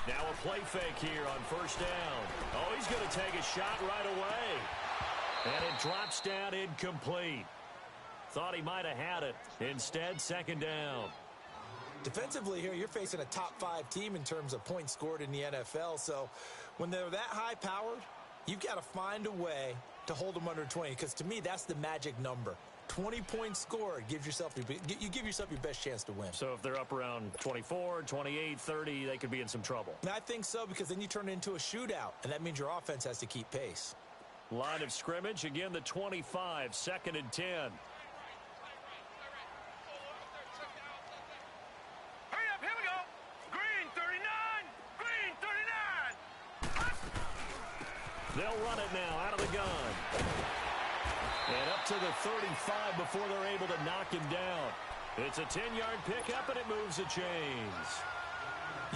Now a play fake here on first down. Oh, he's going to take a shot right away. And it drops down incomplete. Thought he might have had it. Instead, second down. Defensively here, you're facing a top-5 team in terms of points scored in the NFL. So when they're that high-powered, you've got to find a way to hold them under 20. Because to me, that's the magic number. 20 points scored, you give yourself your best chance to win. So if they're up around 24, 28, 30, they could be in some trouble. And I think so, because then you turn it into a shootout, and that means your offense has to keep pace. Line of scrimmage, again the 25, second and 10. Hurry up, here we go. Green 39, green 39. They'll run it now out of the gun. And up to the 35 before they're able to knock him down. It's a 10-yard pickup, and it moves the chains.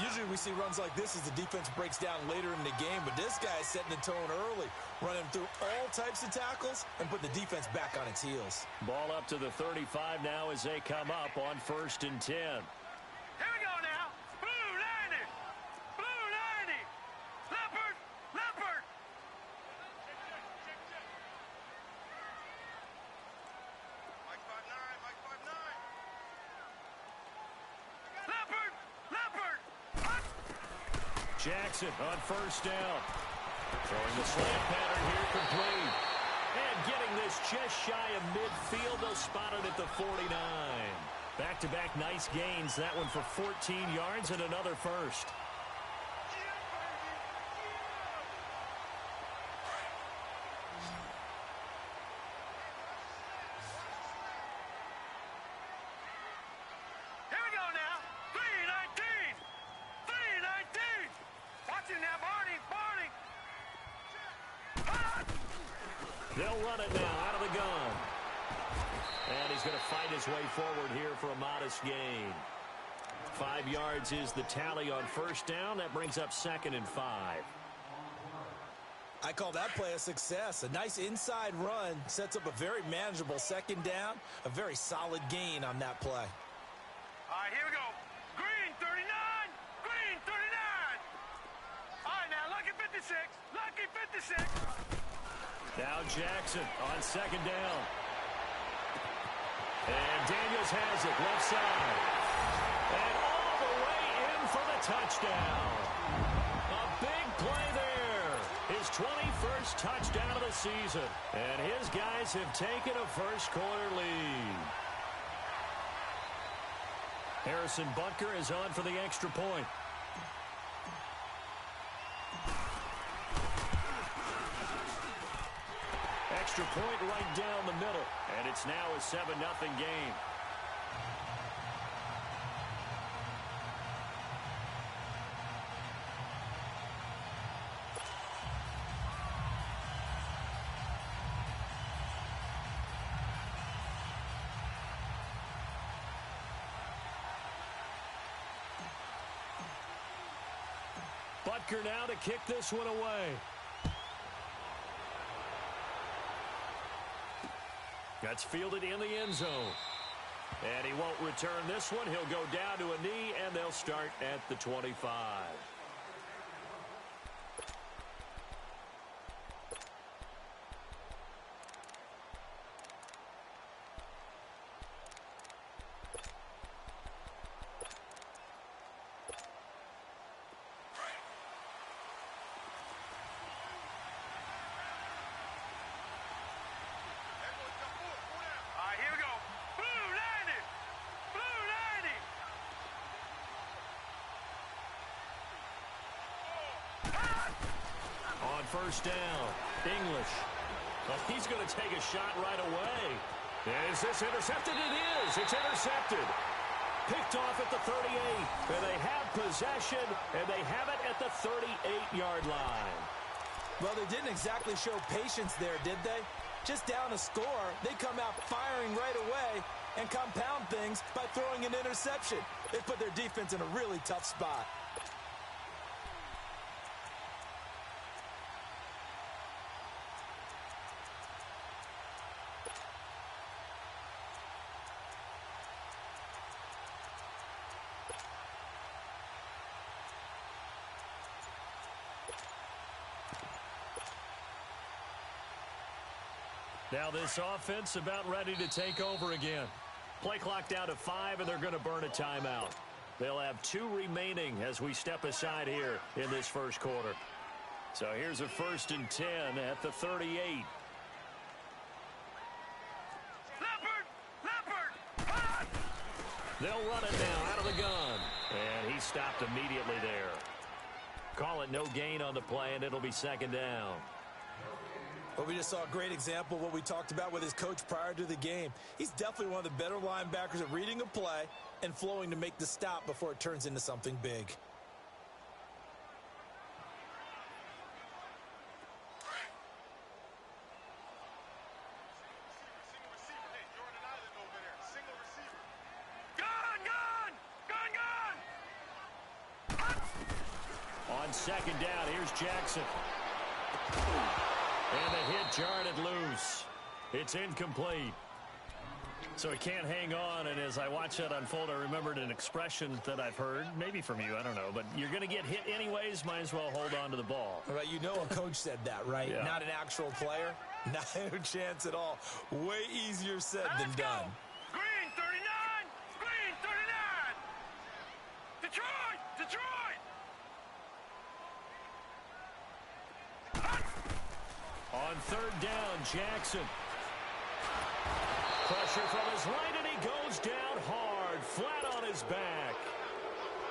Usually we see runs like this as the defense breaks down later in the game, but this guy is setting the tone early, running through all types of tackles and put the defense back on its heels. Ball up to the 35 now as they come up on first and 10. Here we go now. Blue 90. Blue 90. Leopard. Leopard. Mike 5'9", Mike 5'9". Leopard. Leopard. Jackson on first down. Throwing the slant pattern here complete. And getting this just shy of midfield. They'll spot it at the 49. Back-to-back nice gains. That one for 14 yards and another first. Here we go now. 319. 319. Watch it now, Barney. Barney. They'll run it now out of the gun. And he's going to fight his way forward here for a modest gain. 5 yards is the tally on first down. That brings up second and 5. I call that play a success. A nice inside run sets up a very manageable second down. A very solid gain on that play. All right, here we go. Green 39. Green 39. All right, now, lucky 56. Lucky 56. Now Jackson on second down. And Daniels has it left side. And all the way in for the touchdown. A big play there. His 21st touchdown of the season. And his guys have taken a first quarter lead. Harrison Butker is on for the extra point. Extra point right down the middle. And it's now a 7-0 game. Butker now to kick this one away. That's fielded in the end zone. And he won't return this one. He'll go down to a knee, and they'll start at the 25. First down. English. Well, he's going to take a shot right away. Is this intercepted? It is. It's intercepted. Picked off at the 38. And they have possession, and they have it at the 38-yard line. Well, they didn't exactly show patience there, did they? Just down a score, they come out firing right away and compound things by throwing an interception. They put their defense in a really tough spot. Now this offense about ready to take over again. Play clock down to 5, and they're going to burn a timeout. They'll have 2 remaining as we step aside here in this first quarter. So here's a 1st and 10 at the 38. They'll run it now out of the gun. And he stopped immediately there. Call it no gain on the play, and it'll be 2nd down. Well, we just saw a great example of what we talked about with his coach prior to the game. He's definitely one of the better linebackers at reading a play and flowing to make the stop before it turns into something big. On 2nd down, here's Jackson. And the hit jarred it loose. It's incomplete. So he can't hang on, and as I watch that unfold, I remembered an expression that I've heard, maybe from you, I don't know, but you're going to get hit anyways, might as well hold on to the ball. All right, you know a coach said that, right? Yeah. Not an actual player. Not a chance at all. Way easier said than done. Green 39! Green 39! Detroit! Detroit! On 3rd down, Jackson. Pressure from his right, and he goes down hard, flat on his back.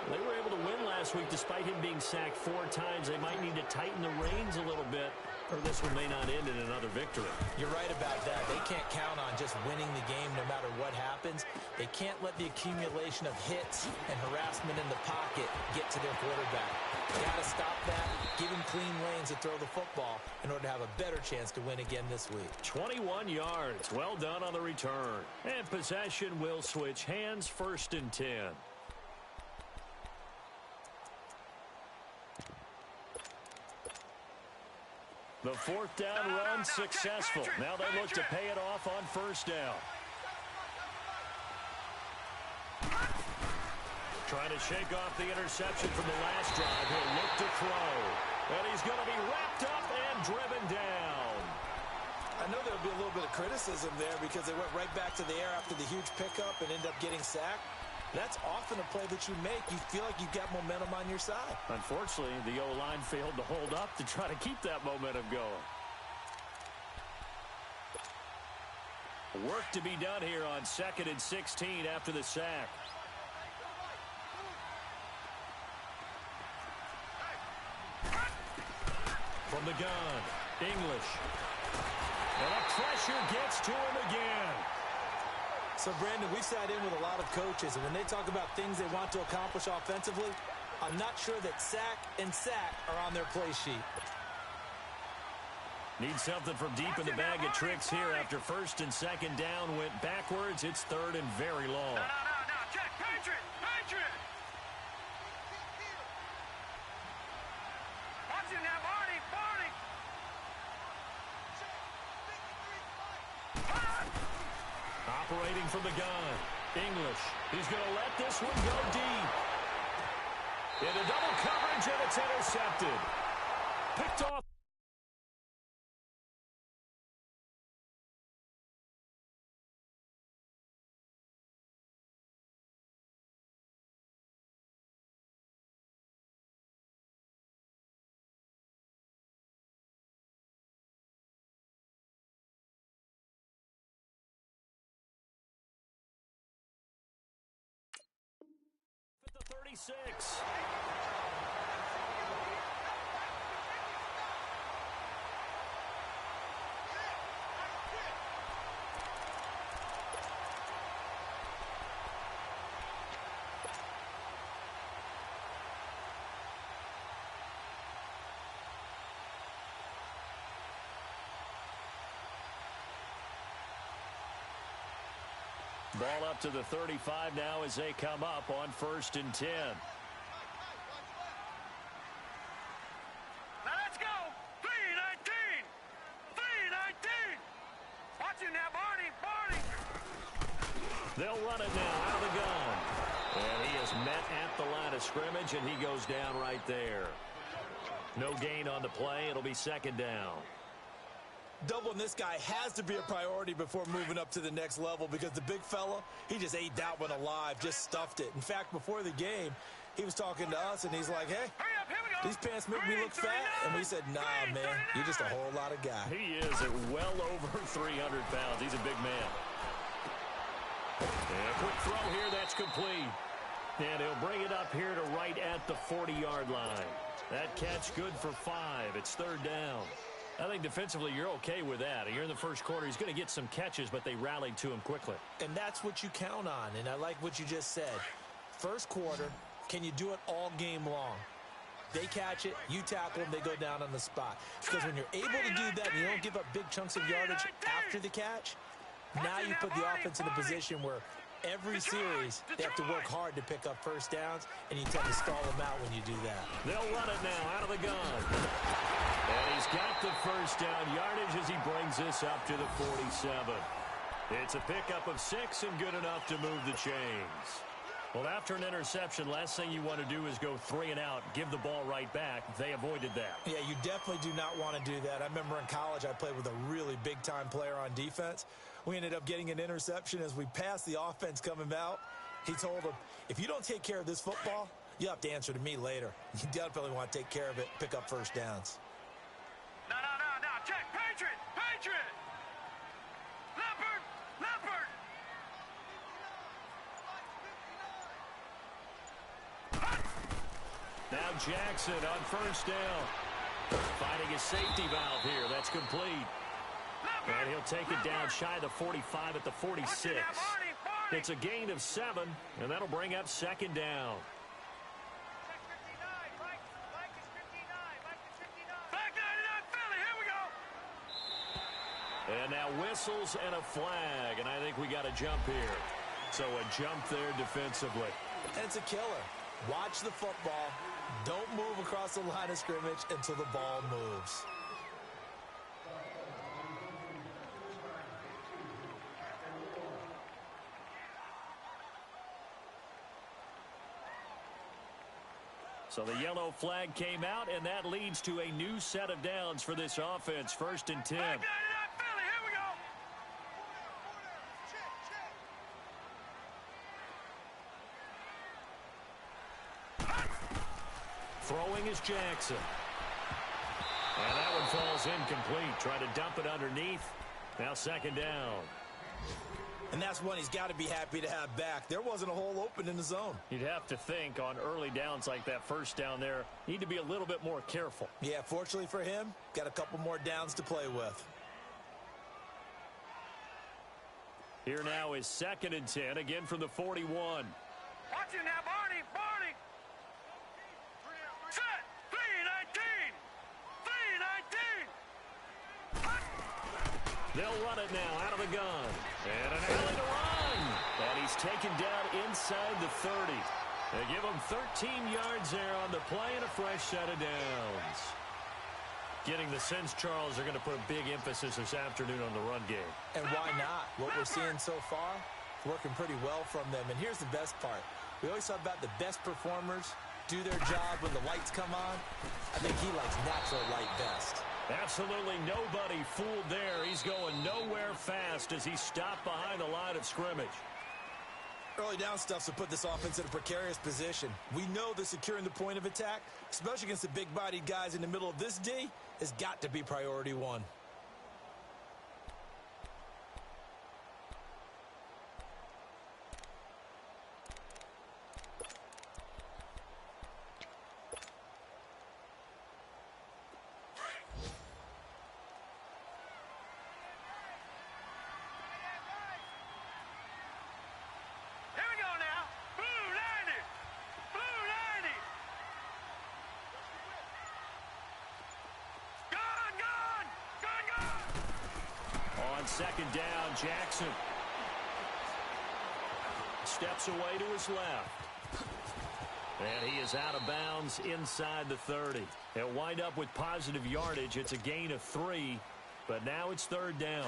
They were able to win last week despite him being sacked 4 times. They might need to tighten the reins a little bit, or this one may not end in another victory. You're right about that. They can't count on just winning the game no matter what happens. They can't let the accumulation of hits and harassment in the pocket get to their quarterback. Got to stop that, give him clean lanes to throw the football in order to have a better chance to win again this week. 21 yards. Well done on the return. And possession will switch hands, 1st and 10. The 4th down run successful. Now they look to pay it off on 1st down. Trying to shake off the interception from the last drive. He'll look to throw. And he's going to be wrapped up and driven down. I know there'll be a little bit of criticism there because they went right back to the air after the huge pickup and ended up getting sacked. That's often a play that you make. You feel like you've got momentum on your side. Unfortunately, the O-line failed to hold up to try to keep that momentum going. Work to be done here on 2nd and 16 after the sack. From the gun, English. And the pressure gets to him again. So, Brandon, we've sat in with a lot of coaches, and when they talk about things they want to accomplish offensively, I'm not sure that sack and sack are on their play sheet. Need something from deep in the bag of tricks here after 1st and 2nd down went backwards. It's 3rd and very long. No, check, Patriot! Patriot! Watch it now, Barney! Operating from the gun, English. He's going to let this one go deep. Into double coverage, and it's intercepted. Picked off. At the 36. Ball up to the 35 now as they come up on 1st and 10. Now let's go! 3-19! 3-19! Watch it now, Barney! They'll run it now out of the gun. And he is met at the line of scrimmage, and he goes down right there. No gain on the play. It'll be 2nd down. Doubling this guy has to be a priority before moving up to the next level because the big fella, he just ate that one alive, just stuffed it. In fact, before the game, he was talking to us, and he's like, hey, these pants make me look fat. And we said, nah, man, you're just a whole lot of guy. He is at well over 300 pounds. He's a big man. And a quick throw here, that's complete. And he'll bring it up here to right at the 40-yard line. That catch good for 5. It's third down. I think defensively you're okay with that. Here in the first quarter, he's going to get some catches, but they rallied to him quickly. And that's what you count on, and I like what you just said. First quarter, can you do it all game long? They catch it, you tackle them, they go down on the spot. Because when you're able to do that and you don't give up big chunks of yardage after the catch, now you put the offense in a position where every series they have to work hard to pick up first downs, and you tend to stall them out when you do that. They'll run it now out of the gun. And he's got the first down yardage as he brings this up to the 47. It's a pickup of 6 and good enough to move the chains. Well, after an interception, last thing you want to do is go 3 and out, give the ball right back. They avoided that. Yeah, you definitely do not want to do that. I remember in college I played with a really big-time player on defense. We ended up getting an interception as we passed the offense coming out. He told him, if you don't take care of this football, you'll have to answer to me later. You definitely want to take care of it, pick up first downs. No. Check. Patriot. Leopard. Now Jackson on first down. Finding his safety valve here. That's complete. And he'll take it down shy of the 45 at the 46. It's a gain of 7, and that'll bring up second down. And now whistles and a flag, and I think we got a jump here. So a jump there defensively. It's a killer. Watch the football. Don't move across the line of scrimmage until the ball moves. So the yellow flag came out, and that leads to a new set of downs for this offense. 1st and 10. Throwing is Jackson. And that one falls incomplete. Try to dump it underneath. Now second down. And that's one he's got to be happy to have back. There wasn't a hole open in the zone. You'd have to think on early downs like that first down there, need to be a little bit more careful. Yeah, fortunately for him, got a couple more downs to play with. Here now is 2nd and 10, again from the 41. Watch it now, Barney. Set. 3-19. They'll run it now out of the gun. And an alley to run. And he's taken down inside the 30. They give him 13 yards there on the play and a fresh set of downs. Getting the sense, Charles, they're going to put a big emphasis this afternoon on the run game. And why not? What we're seeing so far, working pretty well from them. And here's the best part. We always talk about the best performers do their job when the lights come on. I think he likes natural light best. Absolutely nobody fooled there. He's going nowhere fast as he stopped behind the line of scrimmage. Early down stuff's to put this offense in a precarious position. We know that securing the point of attack, especially against the big-bodied guys in the middle of this D, has got to be priority 1. Second down, Jackson steps away to his left. And he is out of bounds inside the 30. He'll wind up with positive yardage. It's a gain of 3, but now it's 3rd down.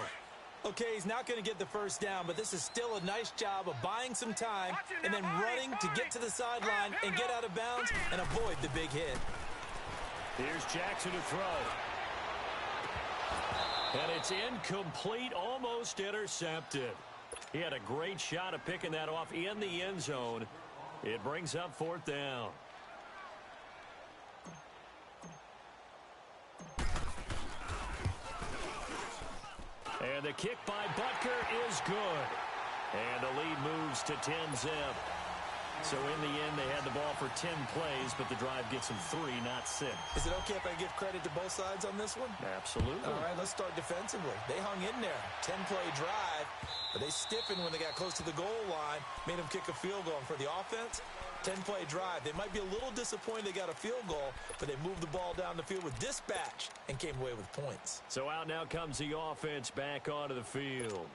Okay, he's not going to get the first down, but this is still a nice job of buying some time and then running to get to the sideline and get out of bounds and avoid the big hit. Here's Jackson to throw. And it's incomplete, almost intercepted. He had a great shot at picking that off in the end zone. It brings up 4th down. And the kick by Butker is good. And the lead moves to 10-zip. So in the end, they had the ball for 10 plays, but the drive gets them 3, not 6. Is it okay if I give credit to both sides on this one? Absolutely. All right, let's start defensively. They hung in there. 10-play drive, but they stiffened when they got close to the goal line, made them kick a field goal. And for the offense, 10-play drive. They might be a little disappointed they got a field goal, but they moved the ball down the field with dispatch and came away with points. So out now comes the offense back onto the field.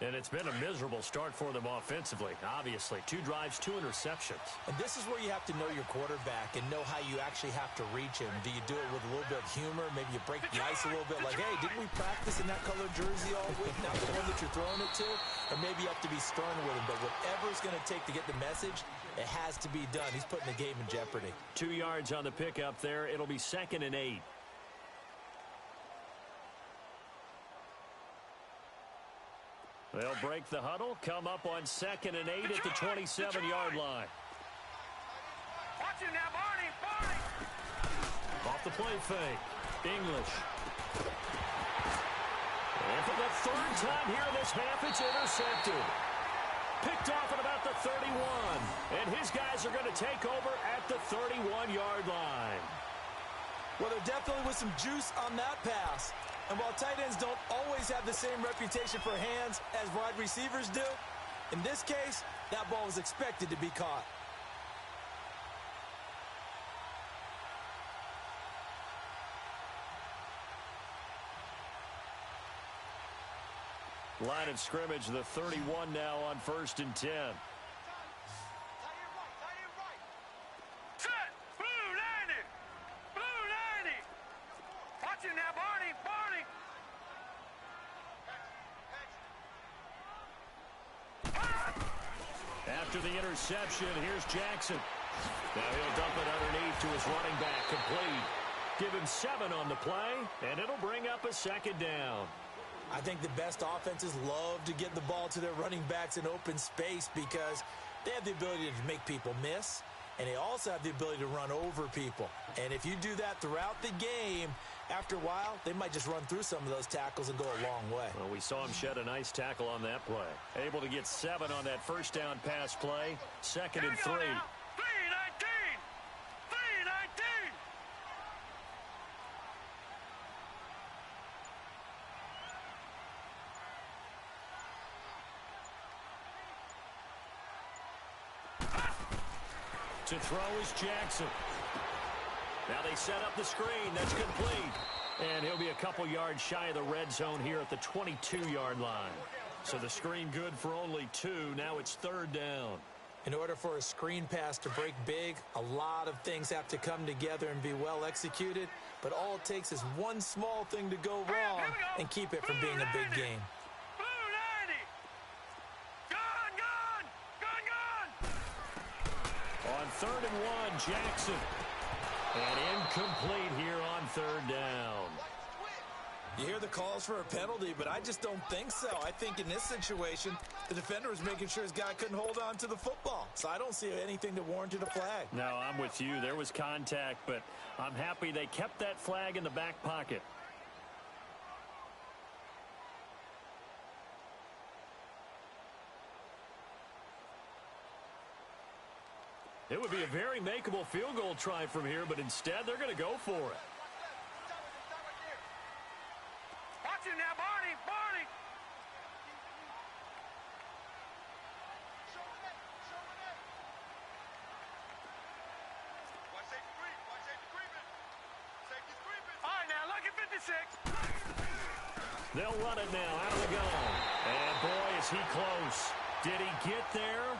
And it's been a miserable start for them offensively, obviously. 2 drives, 2 interceptions. And this is where you have to know your quarterback and know how you actually have to reach him. Do you do it with a little bit of humor? Maybe you break the ice a little bit like, hey, didn't we practice in that colored jersey all week? Not the one that you're throwing it to? Or maybe you have to be stern with him. But whatever it's going to take to get the message, it has to be done. He's putting the game in jeopardy. 2 yards on the pickup there. It'll be 2nd and 8. They'll break the huddle, come up on 2nd and 8 at the 27-yard line. Watch him now, Barney, Barney. Off the play fake. English. And for the 3rd time here in this half, it's intercepted. Picked off at about the 31. And his guys are going to take over at the 31-yard line. Well, there definitely was some juice on that pass. And while tight ends don't always have the same reputation for hands as wide receivers do, in this case, that ball was expected to be caught. Line of scrimmage, the 31 now on 1st and 10. Set. Blue 90. Blue 90. Watch him now, Barney, Barney. After the interception, here's Jackson. Now he'll dump it underneath to his running back, complete. Give him 7 on the play, and it'll bring up a 2nd down. I think the best offenses love to get the ball to their running backs in open space because they have the ability to make people miss, and they also have the ability to run over people. And if you do that throughout the game, after a while, they might just run through some of those tackles and go a long way. Well, we saw him shed a nice tackle on that play. Able to get 7 on that 1st down pass play. 2nd and 3. 319. 319. To throw is Jackson. Now they set up the screen. That's complete. And he'll be a couple yards shy of the red zone here at the 22-yard line. So the screen good for only 2. Now it's 3rd down. In order for a screen pass to break big, a lot of things have to come together and be well executed. But all it takes is one small thing to go wrong and keep it from being a big game. Blue 90. Gone, gone. Gone, gone. On 3rd and 1, Jackson. And incomplete here on 3rd down. You hear the calls for a penalty, but I just don't think so. I think in this situation, the defender was making sure his guy couldn't hold on to the football. So I don't see anything that warranted a flag. No, I'm with you. There was contact, but I'm happy they kept that flag in the back pocket. It would be a very makeable field goal try from here, but instead they're going to go for it. Watch him now, Barney, Barney. All right, now, lucky 56. They'll run it now out of the gun. And boy, is he close. Did he get there?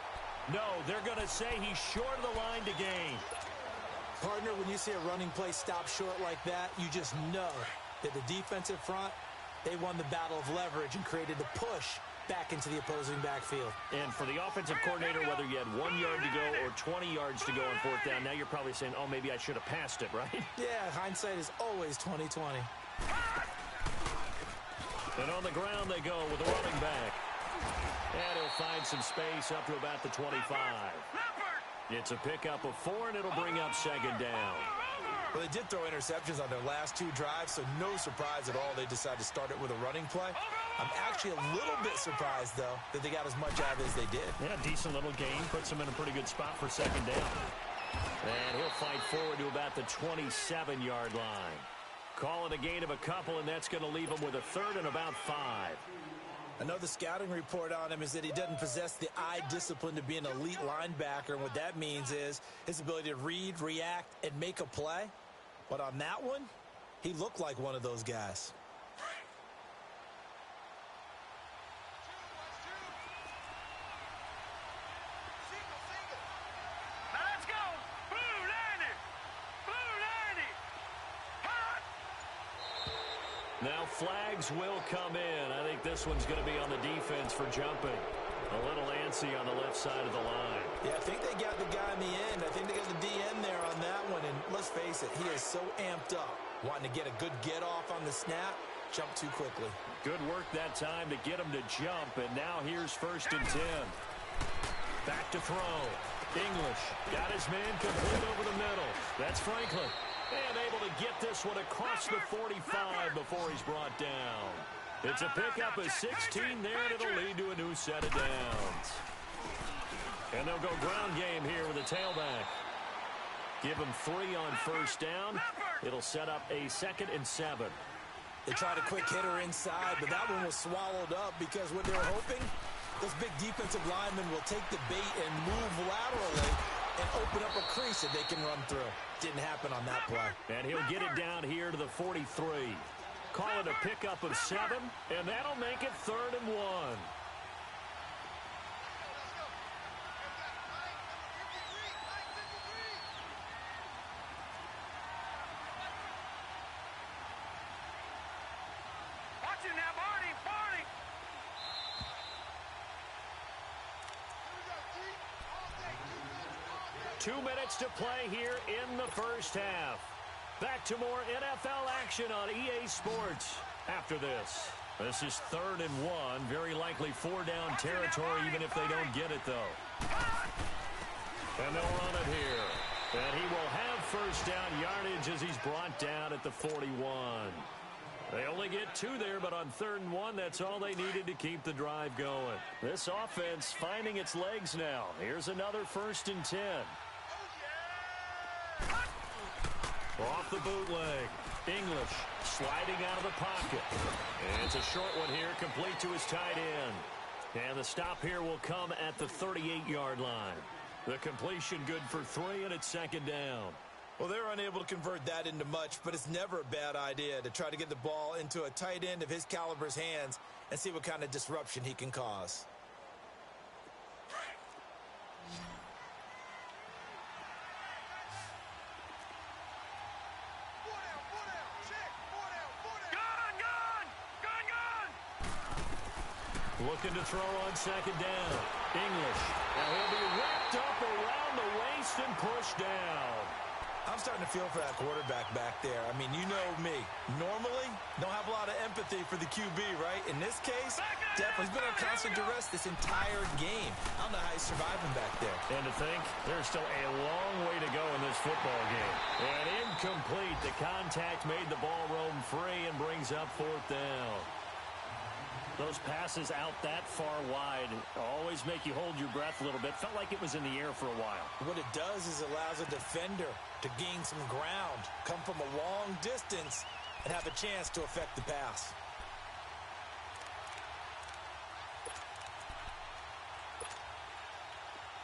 No, they're going to say he's short of the line to gain. Partner, when you see a running play stop short like that, you just know that the defensive front, they won the battle of leverage and created the push back into the opposing backfield. And for the offensive coordinator, whether you had 1 yard to go or 20 yards to go on 4th down, now you're probably saying, oh, maybe I should have passed it, right? Yeah, hindsight is always 20/20. And on the ground they go with the running back. And he'll find some space up to about the 25. It's a pickup of 4, and it'll bring up second down. Well, they did throw interceptions on their last 2 drives, so no surprise at all they decided to start it with a running play. I'm actually a little bit surprised, though, that they got as much out of it as they did. Yeah, decent little gain. Puts them in a pretty good spot for second down. And he'll fight forward to about the 27-yard line. Call it a gain of a couple, and that's going to leave him with a 3rd and about 5. Another scouting report on him is that he doesn't possess the eye discipline to be an elite linebacker, and what that means is his ability to read, react, and make a play. But on that one, he looked like one of those guys. Now let's go. Blue 90. Blue 90. Hot. Now flags will come in. I think this one's going to be on the defense for jumping. A little antsy on the left side of the line. Yeah, I think they got the guy in the end. I think they got the DN there on that one. And let's face it, he is so amped up, wanting to get a good get off on the snap, jump too quickly. Good work that time to get him to jump. And now here's 1st and 10. Back to throw. English got his man complete over the middle. That's Franklin. And able to get this one across the 45 before he's brought down. It's a pickup of 16 there, and it'll lead to a new set of downs. And they'll go ground game here with a tailback. Give him 3 on 1st down. It'll set up a 2nd and 7. They tried a quick hitter inside, but that one was swallowed up because what they're hoping, those big defensive linemen will take the bait and move laterally and open up a crease that they can run through. Didn't happen on that play. And he'll get it down here to the 43. Call it a pickup of 7, and that'll make it 3rd and 1. Watch him now, Barney. Barney. 2 minutes to play here in the 1st half. Back to more NFL action on EA Sports after this. This is 3rd and 1. Very likely 4-down territory, even if they don't get it, though. And they'll run it here. And he will have 1st down yardage as he's brought down at the 41. They only get 2 there, but on 3rd and 1, that's all they needed to keep the drive going. This offense finding its legs now. Here's another 1st and 10. Off the bootleg. English sliding out of the pocket. And it's a short one here, complete to his tight end. And the stop here will come at the 38-yard line. The completion good for 3, and it's 2nd down. Well, they're unable to convert that into much, but it's never a bad idea to try to get the ball into a tight end of his caliber's hands and see what kind of disruption he can cause. Looking to throw on 2nd down. English. Now he'll be wrapped up around the waist and pushed down. I'm starting to feel for that quarterback back there. I mean, you know me. Normally, don't have a lot of empathy for the QB, right? In this case, definitely has been on constant duress this entire game. I don't know how he's surviving back there. And to think, there's still a long way to go in this football game. And incomplete. The contact made the ball roam free and brings up 4th down. Those passes out that far wide always make you hold your breath a little bit. Felt like it was in the air for a while. What it does is it allows a defender to gain some ground, come from a long distance, and have a chance to affect the pass.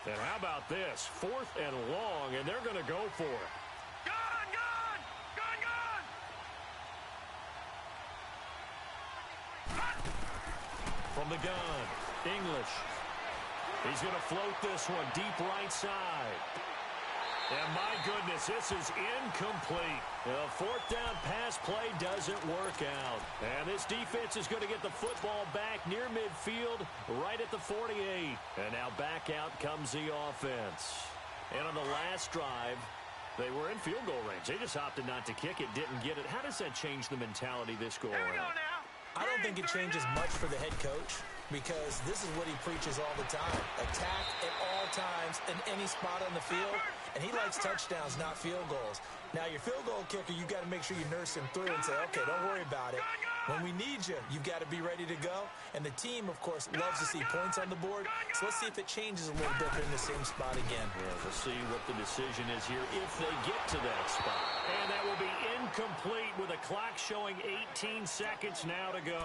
And how about this? 4th and long, and they're going to go for it. Gone, gone, gone, gone. From the gun, English. He's going to float this one deep right side. And my goodness, this is incomplete. The 4th down pass play doesn't work out. And this defense is going to get the football back near midfield, right at the 48. And now back out comes the offense. And on the last drive, they were in field goal range. They just opted not to kick it, didn't get it. How does that change the mentality this go Here we go around? now. I don't think it changes much for the head coach because this is what he preaches all the time. Attack at all times in any spot on the field, and he likes touchdowns, not field goals. Now, your field goal kicker, you got to make sure you nurse him through and say, okay, don't worry about it. When we need you, you've got to be ready to go. And the team, of course, loves to see points on the board. So let's see if it changes a little bit. They're in the same spot again. Yeah, we'll see what the decision is here if they get to that spot. And that will be incomplete with a clock showing 18 seconds now to go.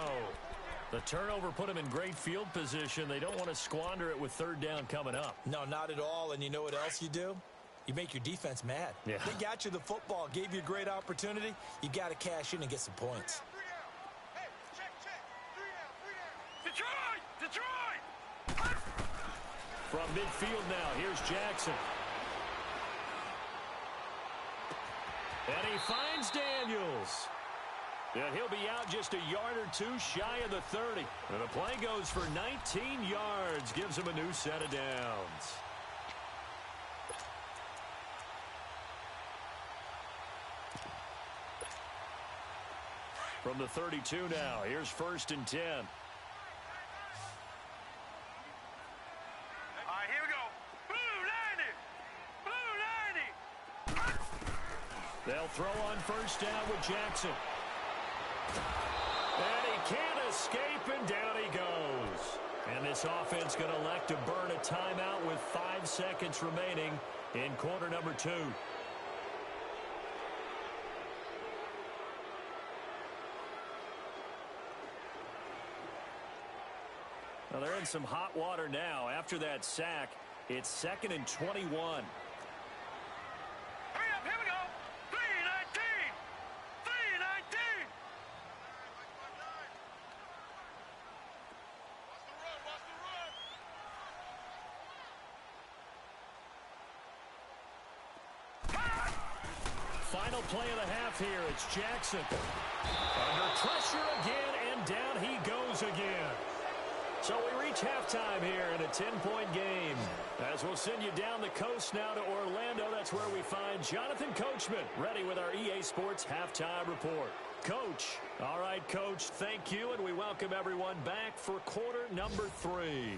The turnover put them in great field position. They don't want to squander it with third down coming up. No, not at all. And you know what else you do? You make your defense mad. Yeah. They got you the football, gave you a great opportunity. You got to cash in and get some points. Detroit! From midfield now, here's Jackson. And he finds Daniels. And he'll be out just a yard or two shy of the 30. And the play goes for 19 yards, gives him a new set of downs. From the 32 now, here's 1st and 10. All right, here we go. Blue 90! Blue 90! They'll throw on 1st down with Jackson. And he can't escape, and down he goes. And this offense going to elect to burn a timeout with 5 seconds remaining in quarter number 2. Well, they're in some hot water now. After that sack, it's 2nd and 21. Hurry up, here we go. 3-19! 3-19! Final play of the half here. It's Jackson. Under pressure again, and down he goes again. So we reach halftime here in a 10-point game. As we'll send you down the coast now to Orlando, that's where we find Jonathan Coachman, ready with our EA Sports Halftime Report. Coach. All right, Coach, thank you, and we welcome everyone back for quarter number 3.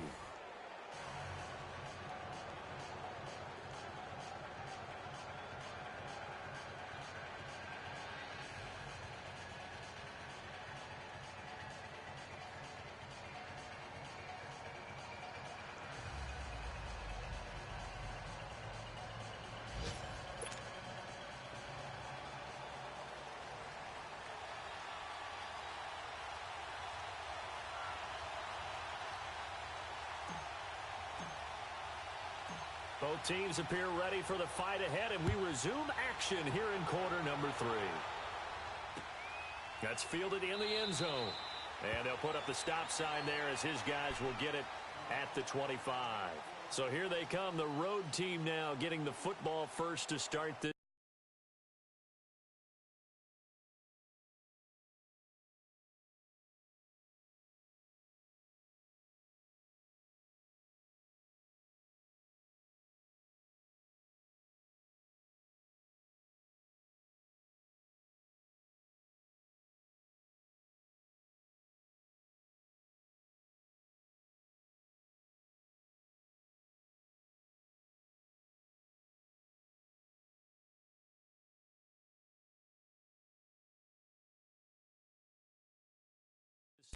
Both teams appear ready for the fight ahead, and we resume action here in quarter number 3. That's fielded in the end zone. And they'll put up the stop sign there as his guys will get it at the 25. So here they come, the road team now getting the football first to start this.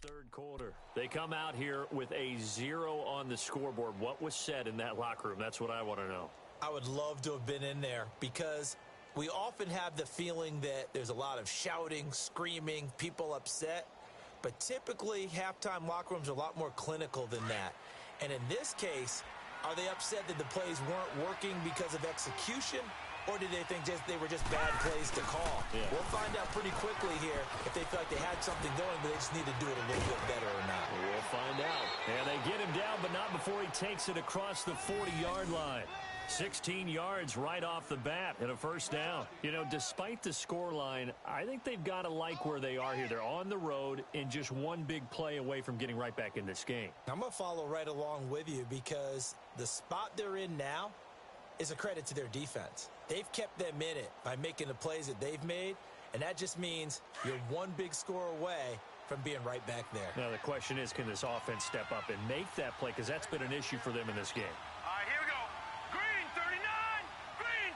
Third quarter. They come out here with a 0 on the scoreboard. What was said in that locker room? That's what I want to know. I would love to have been in there because we often have the feeling that there's a lot of shouting, screaming, people upset. But typically, halftime locker rooms are a lot more clinical than that. And in this case, are they upset that the plays weren't working because of execution? Or did they think they were just bad plays to call? Yeah. We'll find out pretty quickly here if they feel like they had something going, but they just need to do it a little bit better or not. We'll find out. And they get him down, but not before he takes it across the 40-yard line. 16 yards right off the bat and a first down. You know, despite the scoreline, I think they've got to like where they are here. They're on the road and just one big play away from getting right back in this game. I'm going to follow right along with you because the spot they're in now is a credit to their defense. They've kept them in it by making the plays that they've made, and that just means you're one big score away from being right back there. Now, the question is, can this offense step up and make that play? Because that's been an issue for them in this game. All right, here we go. Green 39. Green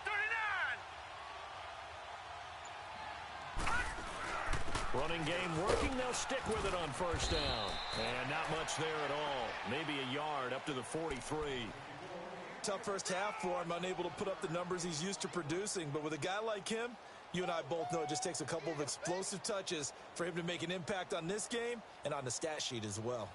39. Running game working. They'll stick with it on first down. And not much there at all. Maybe a yard up to the 43. Tough first half for him, unable to put up the numbers he's used to producing. But with a guy like him, you and I both know it just takes a couple of explosive touches for him to make an impact on this game and on the stat sheet as well.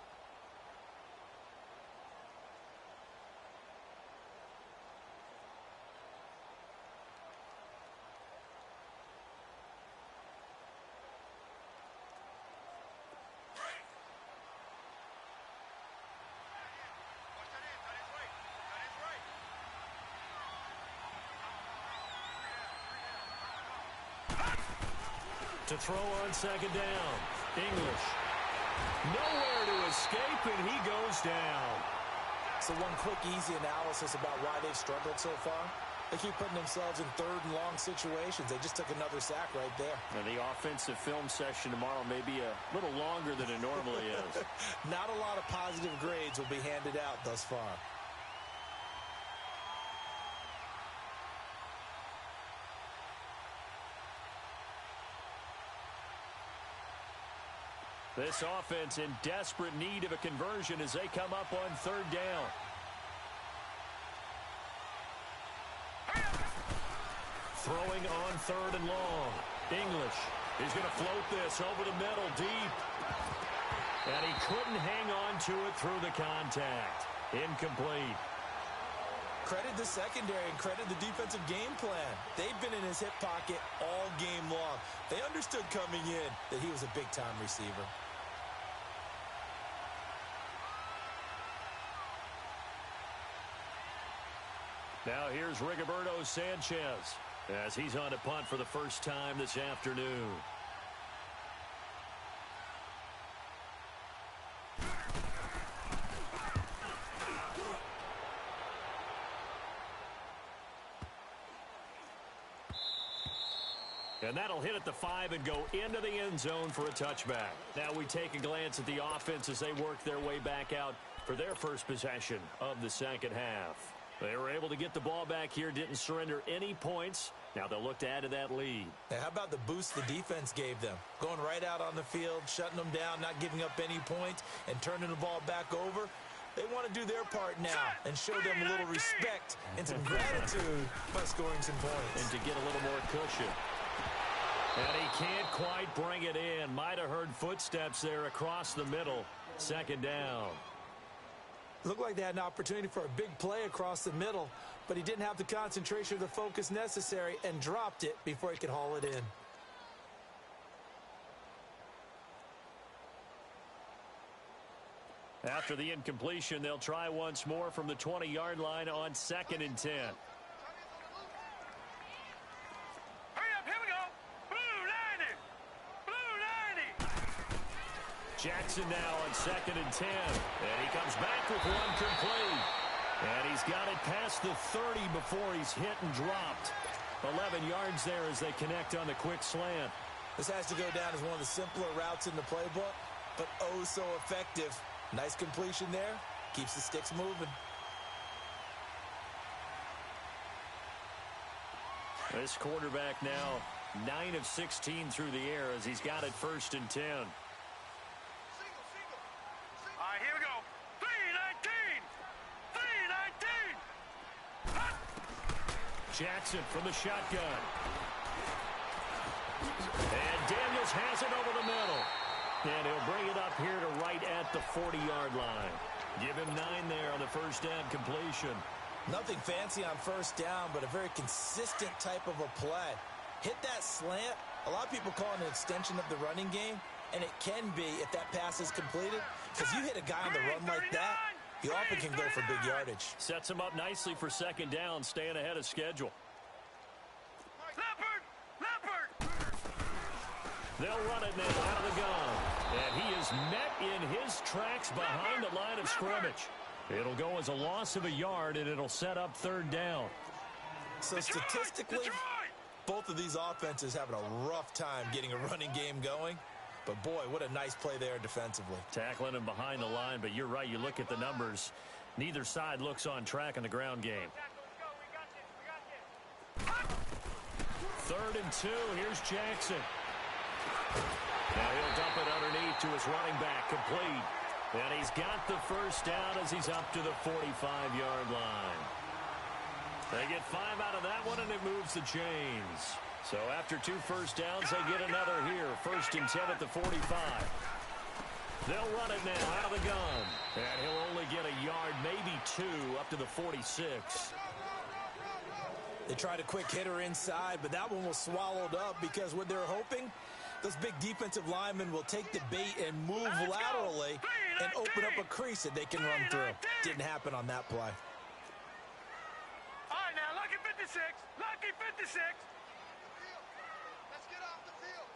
To throw on second down. English. Nowhere to escape, and he goes down. So one quick, easy analysis about why they've struggled so far. They keep putting themselves in third and long situations. They just took another sack right there. Now, the offensive film session tomorrow may be a little longer than it normally is. Not a lot of positive grades will be handed out thus far. This offense in desperate need of a conversion as they come up on third down. Throwing on third and long. English is going to float this over the middle deep. And he couldn't hang on to it through the contact. Incomplete. Credit the secondary and credit the defensive game plan. They've been in his hip pocket all game long. They understood coming in that he was a big-time receiver. Now here's Rigoberto Sanchez as he's on to punt for the first time this afternoon. And that'll hit at the 5 and go into the end zone for a touchback. Now we take a glance at the offense as they work their way back out for their first possession of the second half. They were able to get the ball back here, didn't surrender any points. Now they'll look to add to that lead. Now, how about the boost the defense gave them? Going right out on the field, shutting them down, not giving up any points, and turning the ball back over. They want to do their part now and show them a little respect and some gratitude by scoring some points. And to get a little more cushion. And he can't quite bring it in. Might have heard footsteps there across the middle. Second down. Looked like they had an opportunity for a big play across the middle, but he didn't have the concentration or the focus necessary and dropped it before he could haul it in. After the incompletion, they'll try once more from the 20-yard line on 2nd and 10. Jackson now on 2nd and 10. And he comes back with one complete. And he's got it past the 30 before he's hit and dropped. 11 yards there as they connect on the quick slant. This has to go down as one of the simpler routes in the playbook, but oh so effective. Nice completion there. Keeps the sticks moving. This quarterback now 9 of 16 through the air as he's got it 1st and 10. Here we go. 319. 319. Jackson from the shotgun. And Daniels has it over the middle. And he'll bring it up here to right at the 40-yard line. Give him 9 there on the first down completion. Nothing fancy on first down, but a very consistent type of a play. Hit that slant. A lot of people call it an extension of the running game, and it can be if that pass is completed. Because you hit a guy on the run like that, he often can go for big yardage. Sets him up nicely for second down, staying ahead of schedule. Leopard! They'll run it now out of the gun. And he is met in his tracks behind the line of scrimmage. It'll go as a loss of a yard, and it'll set up third down. So statistically, both of these offenses having a rough time getting a running game going. But, boy, what a nice play there defensively. Tackling him behind the line, but you're right. You look at the numbers. Neither side looks on track in the ground game. 3rd and 2. Here's Jackson. Now he'll dump it underneath to his running back. Complete. And he's got the first down as he's up to the 45-yard line. They get 5 out of that one, and it moves the chains. So after 2 first downs, they get another here. 1st and 10 at the 45. They'll run it now out of the gun. And he'll only get a yard, maybe 2, up to the 46. They tried a quick hitter inside, but that one was swallowed up because what they're hoping, those big defensive linemen will take the bait and move laterally and open up a crease that they can run through. Didn't happen on that play. All right, now, lucky 56. Lucky 56. Let's get off the field.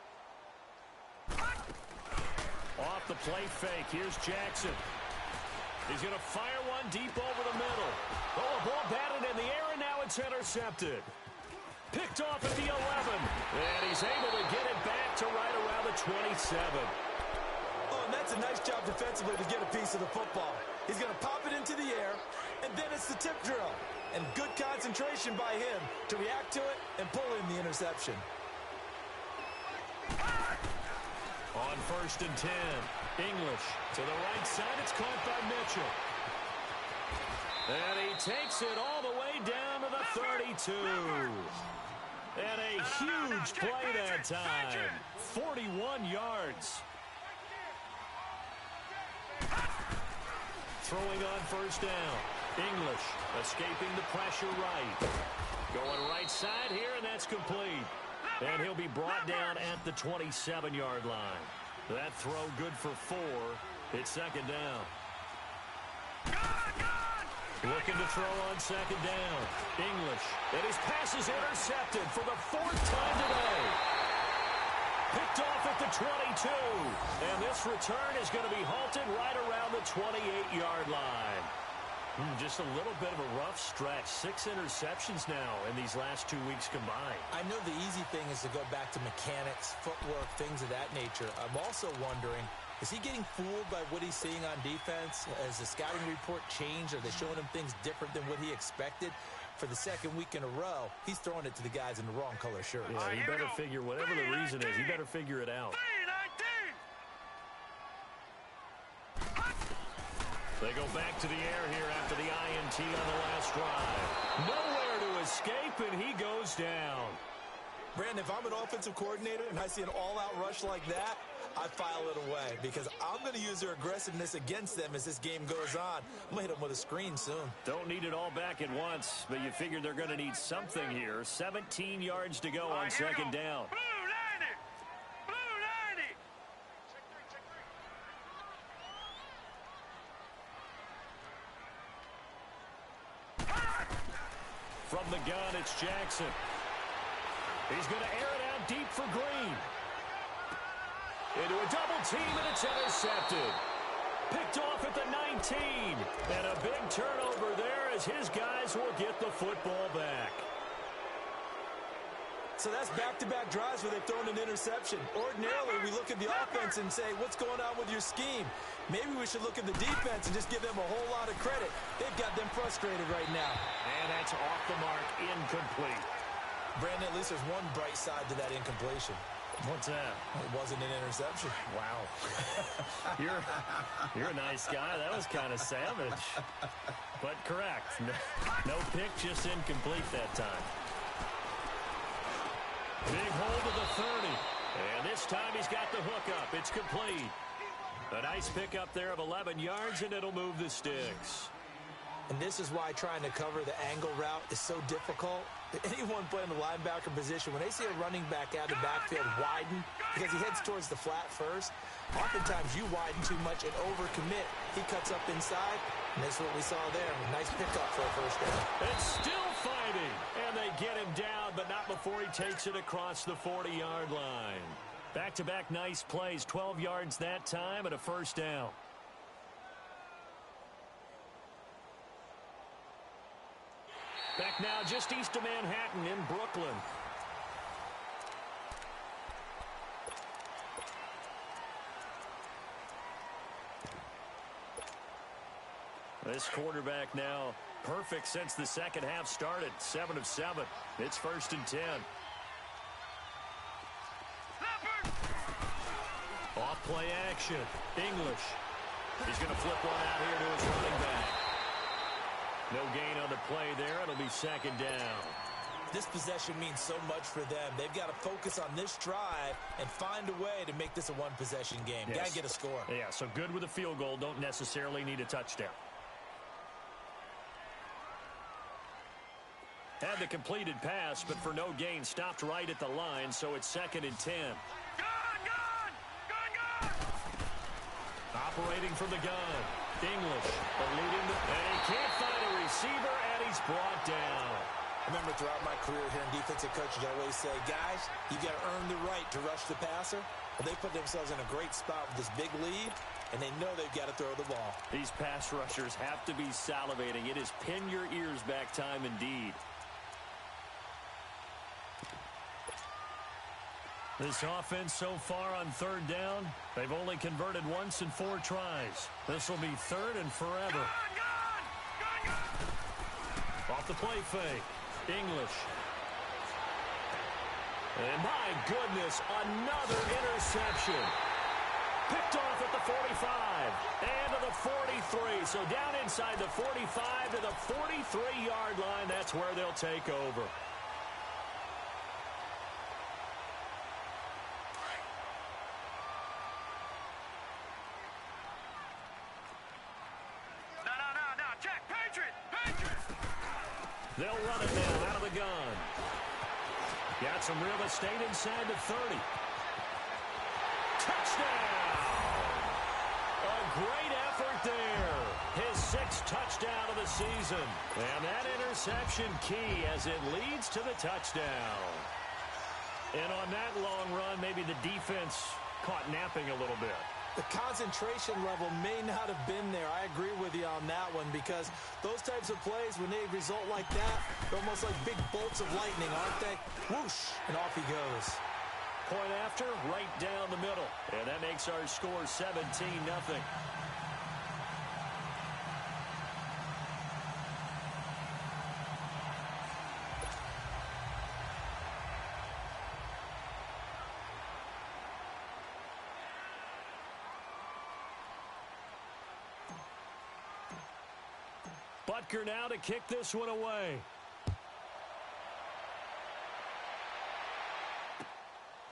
Off the play fake. Here's Jackson. He's going to fire one deep over the middle. Oh, a ball batted in the air, and now it's intercepted. Picked off at the 11. And he's able to get it back to right around the 27. Oh, and that's a nice job defensively to get a piece of the football. He's going to pop it into the air, and then it's the tip drill. And good concentration by him to react to it and pull in the interception. On 1st and 10, English to the right side. It's caught by Mitchell. And he takes it all the way down to the 32. And a huge play that time. 41 yards. Throwing on 1st down. English escaping the pressure right. Going right side here, and that's complete. And he'll be brought down at the 27-yard line. That throw good for 4. It's 2nd down. Looking to throw on 2nd down. English. And his pass is intercepted for the 4th time today. Picked off at the 22. And this return is going to be halted right around the 28-yard line. Just a little bit of a rough stretch. 6 interceptions now in these last 2 weeks combined. I know the easy thing is to go back to mechanics, footwork, things of that nature. I'm also wondering, is he getting fooled by what he's seeing on defense? Has the scouting report changed? Are they showing him things different than what he expected? For the 2nd week in a row, he's throwing it to the guys in the wrong color shirt. Yeah, he better figure, whatever the reason is, he better figure it out. They go back to the air here after the INT on the last drive. Nowhere to escape, and he goes down. Brandon, if I'm an offensive coordinator and I see an all-out rush like that, I file it away because I'm going to use their aggressiveness against them as this game goes on. I'm going to hit them with a screen soon. Don't need it all back at once, but you figure they're going to need something here. 17 yards to go on 2nd down. From the gun, it's Jackson. He's going to air it out deep for Green. Into a double team, and it's intercepted. Picked off at the 19. And a big turnover there as his guys will get the football back. So that's back-to-back drives where they've thrown an interception. Ordinarily, we look at the offense and say, what's going on with your scheme? Maybe we should look at the defense and just give them a whole lot of credit. They've got them frustrated right now. And that's off the mark, incomplete. Brandon, at least there's one bright side to that incompletion. What's that? It wasn't an interception. Wow. You're a nice guy. That was kind of savage. But correct. No pick, just incomplete that time. Big hold of the 30. And this time he's got the hook up. It's complete. A nice pickup there of 11 yards, and it'll move the sticks. And this is why trying to cover the angle route is so difficult. Anyone playing the linebacker position, when they see a running back out of the backfield widen, because he heads towards the flat first, oftentimes you widen too much and overcommit. He cuts up inside, and that's what we saw there. A nice pickup for a 1st down. It's still fighting, and they get him down, but not before he takes it across the 40-yard line. Back-to-back nice plays, 12 yards that time, and a 1st down. Back now just east of Manhattan in Brooklyn. This quarterback now perfect since the second half started. 7 of 7. It's 1st and 10. Off play action. English. He's going to flip one out here to his running back. No gain on the play there. It'll be 2nd down. This possession means so much for them. They've got to focus on this drive and find a way to make this a one-possession game. Yes. Got to get a score. Yeah, so good with a field goal. Don't necessarily need a touchdown. Had the completed pass, but for no gain, stopped right at the line, so it's 2nd and 10. Operating from the gun. English eluding and he can't find a receiver, and he's brought down. I remember throughout my career here in defensive coaches, I always say, guys, you got to earn the right to rush the passer. Well, they put themselves in a great spot with this big lead, and they know they've got to throw the ball. These pass rushers have to be salivating. It is pin your ears back time indeed. This offense so far on 3rd down, they've only converted once in 4 tries. This will be 3rd and forever. Off the play fake. English. And my goodness, another interception. Picked off at the 45 and to the 43. So down inside the 45 to the 43-yard line. That's where they'll take over. They'll run it now out of the gun. Got some real estate inside the 30. Touchdown! A great effort there. His 6th touchdown of the season. And that interception key as it leads to the touchdown. And on that long run, maybe the defense caught napping a little bit. The concentration level may not have been there. I agree with you on that one because those types of plays, when they result like that, they're almost like big bolts of lightning, aren't they? Whoosh, and off he goes. Point after, right down the middle. And that makes our score 17-0. Butker now to kick this one away.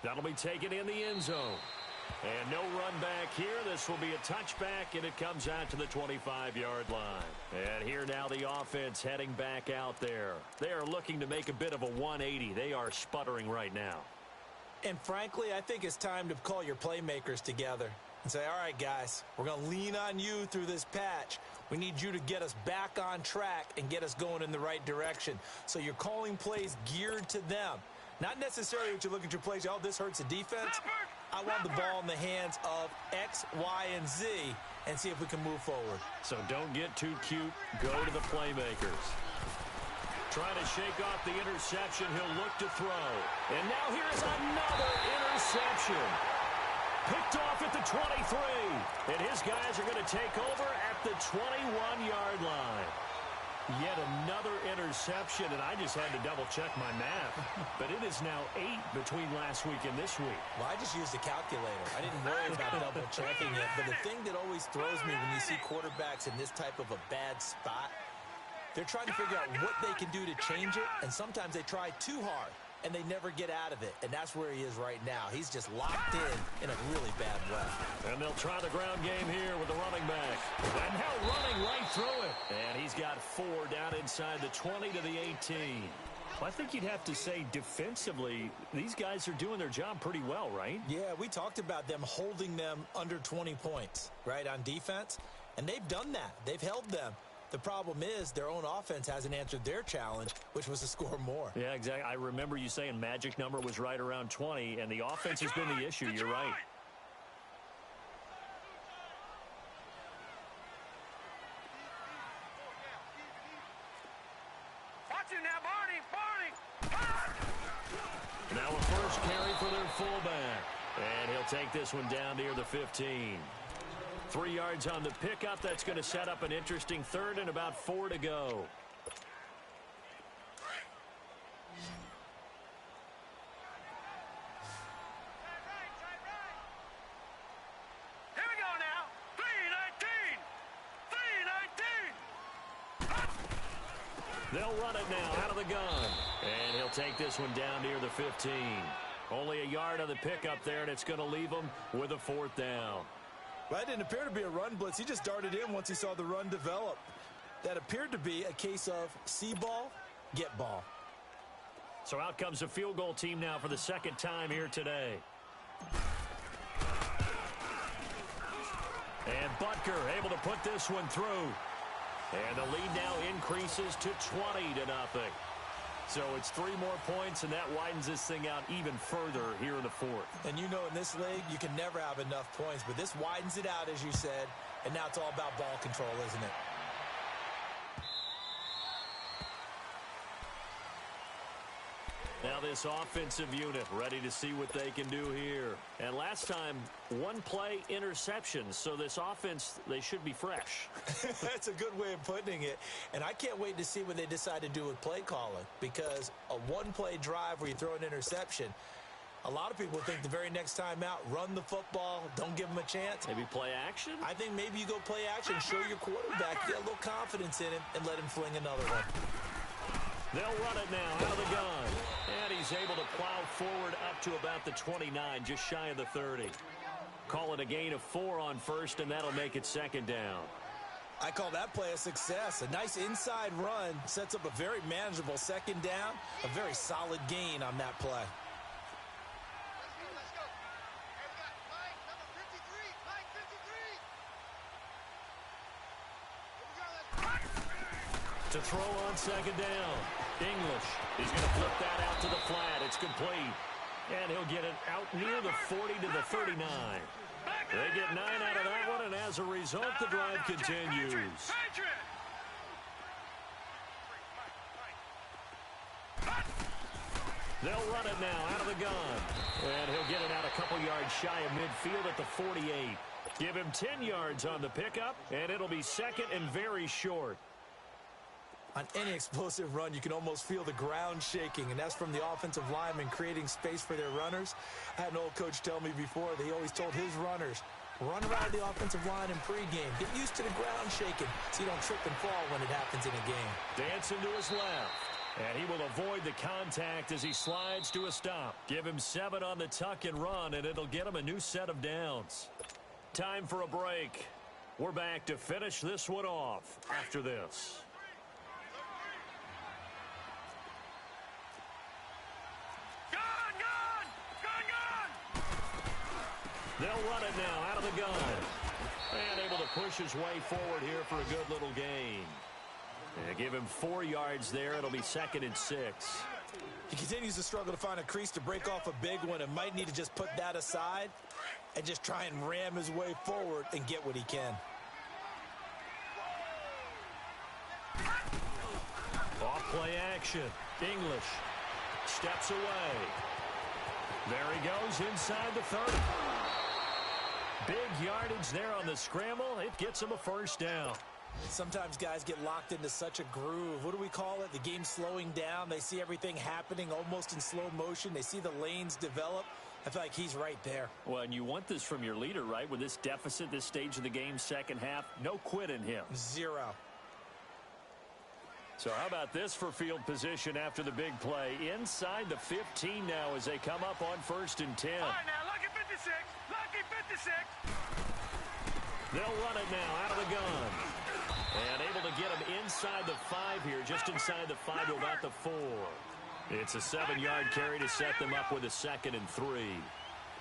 That'll be taken in the end zone. And no run back here. This will be a touchback, and it comes out to the 25-yard line. And here now the offense heading back out there. They are looking to make a bit of a 180. They are sputtering right now. And frankly, I think it's time to call your playmakers together and say, all right, guys, we're going to lean on you through this patch. We need you to get us back on track and get us going in the right direction. So you're calling plays geared to them. Not necessarily what you look at your plays, oh, this hurts the defense. I want the ball in the hands of X, Y, and Z and see if we can move forward. So don't get too cute. Go to the playmakers. Trying to shake off the interception. He'll look to throw. And now here's another interception. Picked off at the 23. And his guys are going to take over at the 21-yard line. Yet another interception, and I just had to double-check my math. But it is now 8 between last week and this week. Well, I just used a calculator. I didn't worry about double-checking it. But the thing that always throws me when you see quarterbacks in this type of a bad spot, they're trying to figure out what they can do to change it, and sometimes they try too hard, and they never get out of it. And that's where he is right now. He's just locked in a really bad way. And they'll try the ground game here with the running back. And now running right through it. And he's got 4 down inside the 20 to the 18. Well, I think you'd have to say defensively, these guys are doing their job pretty well, right? Yeah, we talked about them holding them under 20 points, right, on defense. And they've done that. They've held them. The problem is their own offense hasn't answered their challenge, which was to score more. Yeah, exactly. I remember you saying magic number was right around 20, and the offense has been the issue. You're right. Watch him now, Barney! Now a first carry for their fullback. And he'll take this one down near the 15. 3 yards on the pickup. That's going to set up an interesting third and about 4 to go. They'll run it now out of the gun. And he'll take this one down near the 15. Only a yard on the pickup there, and it's going to leave him with a 4th down. Well, that didn't appear to be a run blitz. He just darted in once he saw the run develop. That appeared to be a case of see ball, get ball. So out comes a field goal team now for the second time here today. And Butker able to put this one through. And the lead now increases to 20-0. So it's 3 more points, and that widens this thing out even further here in the 4th. And you know in this league, you can never have enough points, but this widens it out, as you said, and now it's all about ball control, isn't it? Now this offensive unit ready to see what they can do here. And last time, 1-play interceptions. So this offense, they should be fresh. That's a good way of putting it. And I can't wait to see what they decide to do with play calling. Because a 1-play drive where you throw an interception, a lot of people think the very next time out, run the football, don't give them a chance. Maybe play action? I think maybe you go play action, show your quarterback, get a little confidence in him, and let him fling another one. They'll run it now out of the gun. And he's able to plow forward up to about the 29, just shy of the 30. Call it a gain of 4 on first, and that'll make it 2nd down. I call that play a success. A nice inside run sets up a very manageable 2nd down, a very solid gain on that play. To throw on 2nd down. English. He's going to flip that out to the flat. It's complete. And he'll get it out near the 40 to the 39. They get 9 out of that one, and as a result, the drive continues. They'll run it now out of the gun. And he'll get it out a couple yards shy of midfield at the 48. Give him 10 yards on the pickup, and it'll be 2nd and very short. On any explosive run, you can almost feel the ground shaking, and that's from the offensive linemen creating space for their runners. I had an old coach tell me before, they always told his runners, run around the offensive line in pregame. Get used to the ground shaking so you don't trip and fall when it happens in a game. Dancing to his left, and he will avoid the contact as he slides to a stop. Give him 7 on the tuck and run, and it'll get him a new set of downs. Time for a break. We're back to finish this one off after this. They'll run it now out of the gun. And able to push his way forward here for a good little gain. And give him 4 yards there. It'll be 2nd and 6. He continues to struggle to find a crease to break off a big one and might need to just put that aside and just try and ram his way forward and get what he can. Off play action. English steps away. There he goes inside the 30. Big yardage there on the scramble. It gets him a 1st down. Sometimes guys get locked into such a groove. What do we call it? The game slowing down. They see everything happening almost in slow motion. They see the lanes develop. I feel like he's right there. Well, and you want this from your leader, right? With this deficit, this stage of the game, 2nd half, no quit in him. 0. So how about this for field position after the big play? Inside the 15 now as they come up on 1st and 10. All right, now, lucky 56. Lucky 56. They'll run it now out of the gun. And able to get him inside the 5 here, just inside the 5 to about the 4. It's a 7-yard carry to set them up with a 2nd and 3.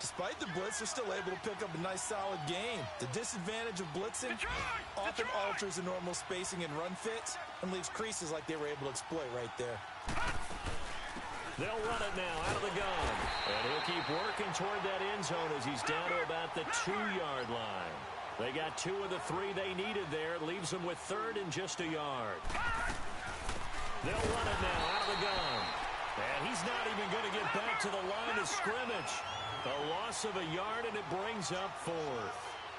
Despite the blitz, they're still able to pick up a nice solid gain. The disadvantage of blitzing often alters the normal spacing and run fits and leaves creases like they were able to exploit right there. They'll run it now out of the gun. And he'll keep working toward that end zone as he's down to about the 2-yard line. They got 2 of the 3 they needed there. Leaves them with 3rd and just a yard. They'll run it now out of the gun. And he's not even going to get back to the line of scrimmage. A loss of a yard, and it brings up 4th.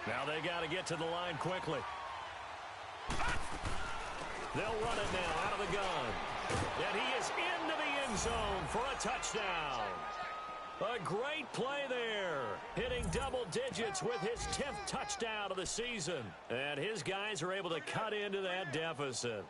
Now they got to get to the line quickly. They'll run it now out of the gun. And he is into the end zone for a touchdown. A great play there. Hitting double digits with his 10th touchdown of the season. And his guys are able to cut into that deficit.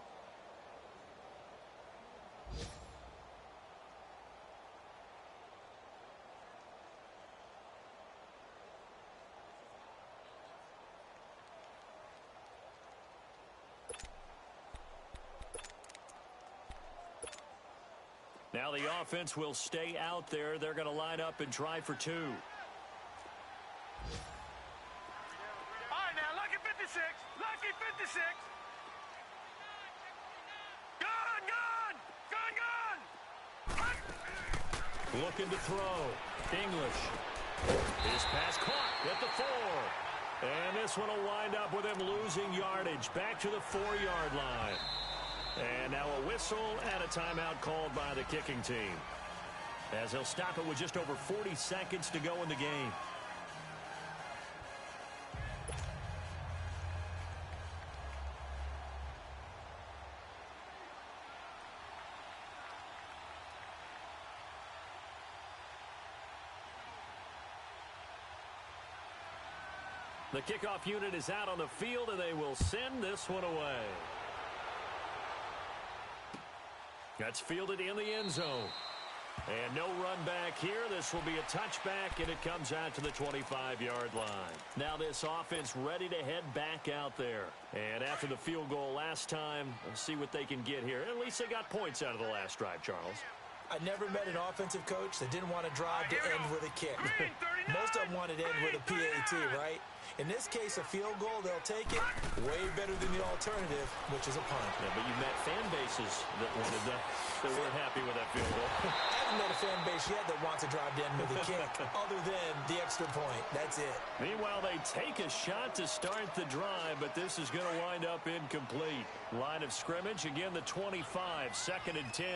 Now the offense will stay out there. They're going to line up and try for two. All right, now, lucky 56. Lucky 56. Gun, gun! Gun, gun! Looking to throw. English. His pass caught at the 4. And this one will wind up with him losing yardage back to the 4-yard line. And now a whistle and a timeout called by the kicking team, as he'll stop it with just over 40 seconds to go in the game. The kickoff unit is out on the field, and they will send this one away. That's fielded in the end zone. And no run back here. This will be a touchback, and it comes out to the 25-yard line. Now this offense ready to head back out there. And after the field goal last time, let's see what they can get here. At least they got points out of the last drive, Charles. I never met an offensive coach that didn't want to drive to end with a kick. Most of them wanted to end with a PAT, right? In this case, a field goal, they'll take it. Way better than the alternative, which is a punt. Yeah, but you've met fan bases that wanted that weren't happy with that field goal. I haven't met a fan base yet that wants to drive to end with a kick, other than the extra point. That's it. Meanwhile, they take a shot to start the drive, but this is going to wind up incomplete. Line of scrimmage, again, the 25, 2nd and 10.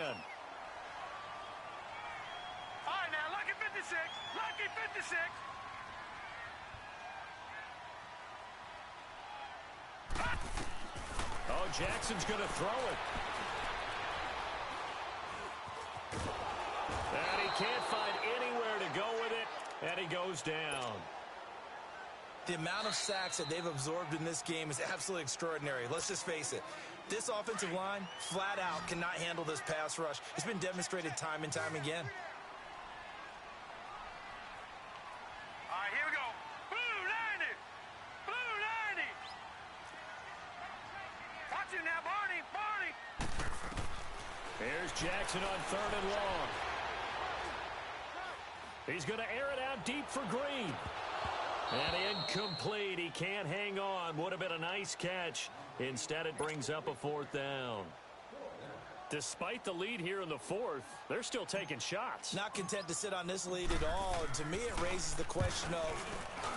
All right, now, lucky 56. Lucky 56. Oh, Jackson's going to throw it. And he can't find anywhere to go with it, and he goes down. The amount of sacks that they've absorbed in this game is absolutely extraordinary. Let's just face it. This offensive line, flat out, cannot handle this pass rush. It's been demonstrated time and time again. All right, here we go. Blue 90. Blue 90. Watch it now, Barney. Barney. Here's Jackson on 3rd and long. He's going to air it out deep for Green. And incomplete. He can't hang on. Would have been a nice catch. Instead, it brings up a 4th down. Despite the lead here in the 4th, they're still taking shots. Not content to sit on this lead at all. To me, it raises the question of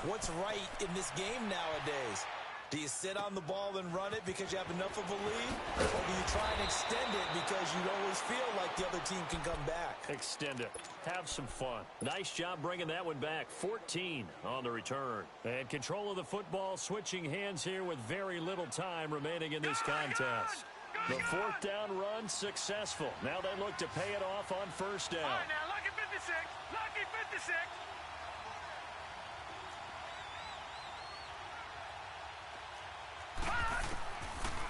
what's right in this game nowadays. Do you sit on the ball and run it because you have enough of a lead? Or do you try and extend it because you always feel like the other team can come back? Extend it. Have some fun. Nice job bringing that one back. 14 on the return. And control of the football switching hands here with very little time remaining in this contest. The 4th down run successful. Now they look to pay it off on 1st down. All right, now, lucky 56. Lucky 56.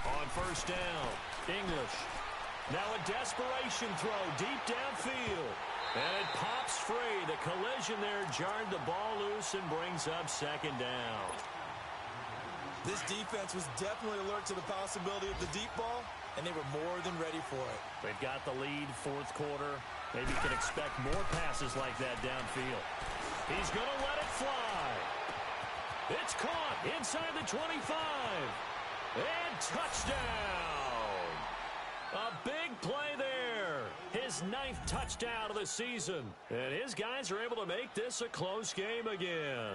On 1st down, English. Now a desperation throw deep downfield. And it pops free. The collision there jarred the ball loose and brings up 2nd down. This defense was definitely alert to the possibility of the deep ball, and they were more than ready for it. They've got the lead, 4th quarter. Maybe you can expect more passes like that downfield. He's going to let it fly. It's caught inside the 25. And touchdown! A big play there. His 9th touchdown of the season. And his guys are able to make this a close game again.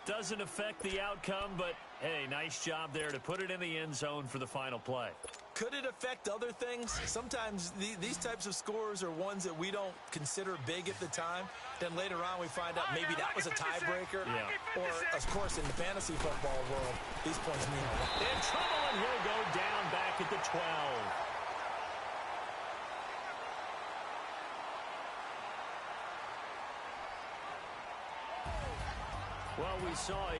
Doesn't affect the outcome, but Hey, nice job there to put it in the end zone for the final play. Could it affect other things? Sometimes these types of scores are ones that we don't consider big at the time. Then later on we find out maybe that was a tiebreaker. Yeah. Or, of course, in the fantasy football world, these points mean a lot. In trouble, and he'll go down back at the 12. Well, we saw